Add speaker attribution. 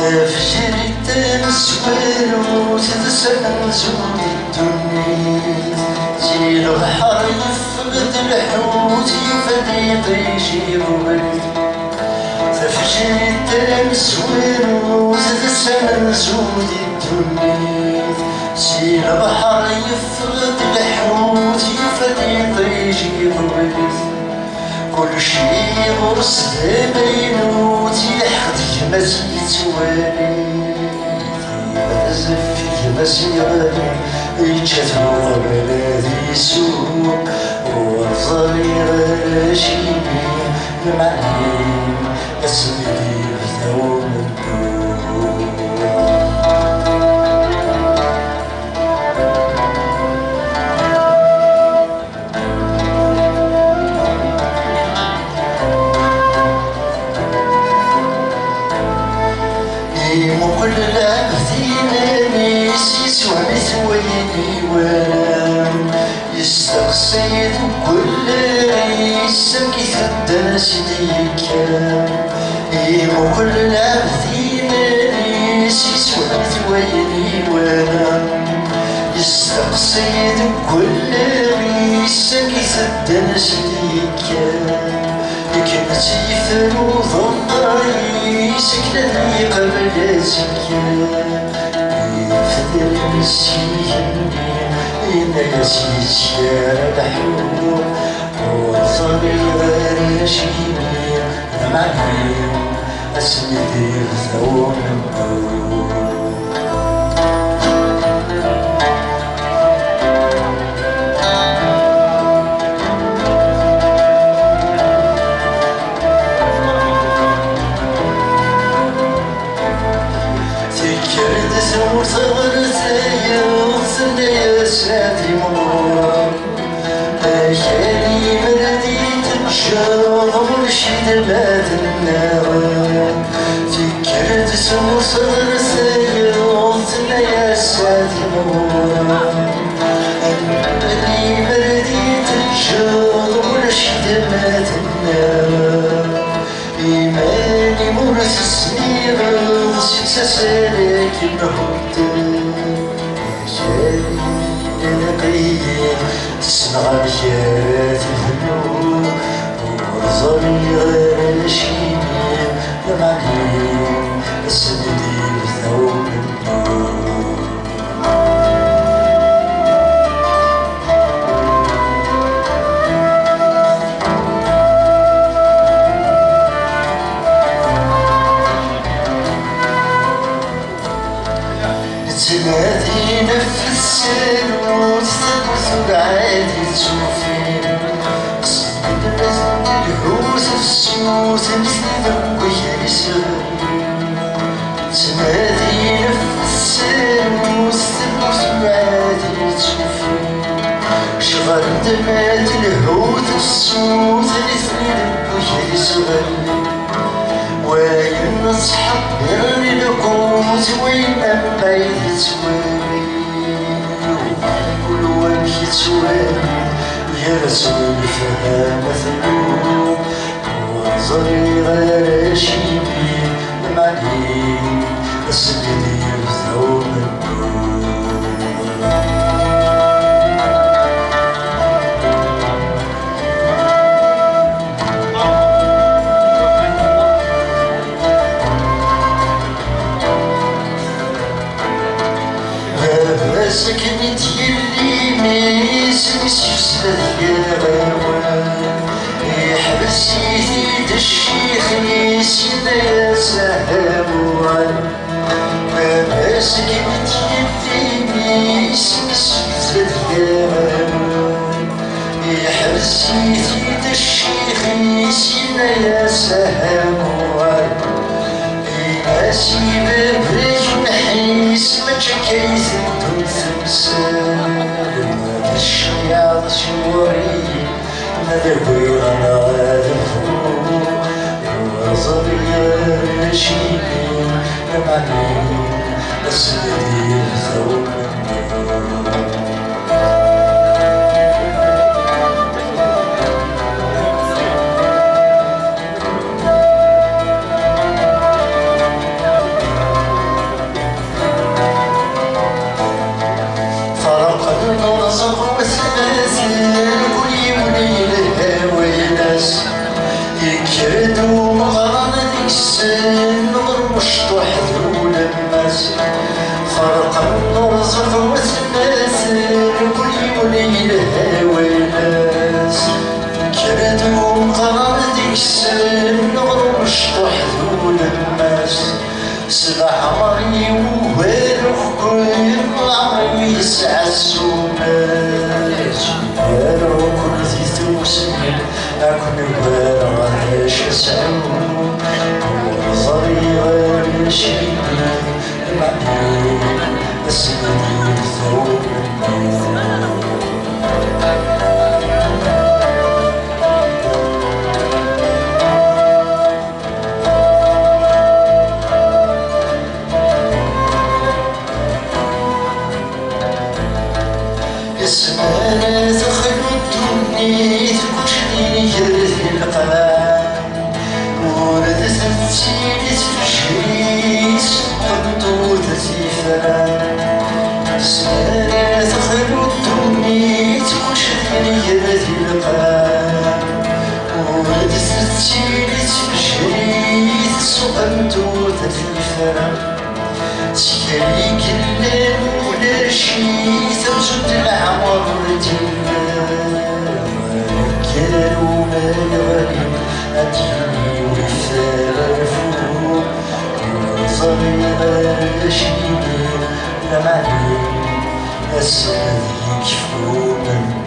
Speaker 1: تفجر التمسوير وتتسلم زود الدنيا جيل البحر يفقد الحوت يفدي يجيب ولد تفجر التمسوير وتتسلم زود الدنيا جيل البحر يفقد الحوت يفدي يجيب ولد كل شي غرس بينوت يحد يمسي توالي يبزف يمسي يجتو بلادي سوق وصلي غاشيني المعلم اسمي بثوم وكل لابثيناني سيسوعني ويني وانام يستقصيد كل ريسم كيف الداس ديكام وكل لابثيناني سيسوعني ويني وانام يستقصيد كل ريسم كيف الداس ديكام كنت يفروض الطريق سكنني قبل زكام يفدر نسيني ينسي الشارع الحور وصلي غراشيني معلم اسندي ثوم النور وصغرت يغسل يا سادي مرور أجاني مرديت بشاط مرشد بات النار فكرت وصغرت يغسل يا سادي مرور أجاني مرديت بشاط مرشد بات النار إيماني مرسسني غلسي سسالك بحبتك جاري نقية تسمع بشارات الهنو ورزاني غراشيني لمعلم اسندي بثوب النور تنادي نفس السنوت تثبت عادي تشوفين قصد الهوس السوت نسلم ويا يسرين تنادي نفس السنوت تثبت عادي تشوفين شغل دمات الهوت السوت نسلم ويا يسرين وين نصحى نرمي القوت وين بعيد توالي كل وجه توالي يا رسول فيها مثلوب وانظري غراشيبي المعلم اسندي بثوب النور سكنت يلي ميس يسلت يا غوان يحبسي الشيخ يسيد يا سهوان ما سكنت يلي ميس يسلت يا غوان يحبسي الشيخ يسيد يا سهوان أسيب بريك نحيس ما تشكيت تنسى ذوي أنا ذوق وصغير شيبين معني أسدي ذوق يكردوا مغرم السن مشطوح ذو لماس فرق النرزق وثماثل كل يولي الهوى ناس يكردوا مغرم السن مشطوح ذو لماس سبع عمري ووالف كل عمري يسعى السماس يالو كل ذي توسمين أكون بارا عايش سعود وصغير يشيل المعني أسندي ثوب النور اسمها تخلو الدنيا تكشني يرثي القلم وردت تسيلت في الشريس قدو تسيفا اسمها تخلو الدنيا تكشني يرثي القلم وردت تسيلت في الشريس قدو تسيفا تشكريك الليل ولا شي توجد العمر كانوا ما يغني أديني وفار الفوق صغير يشيني لمعني أسمى يكفونا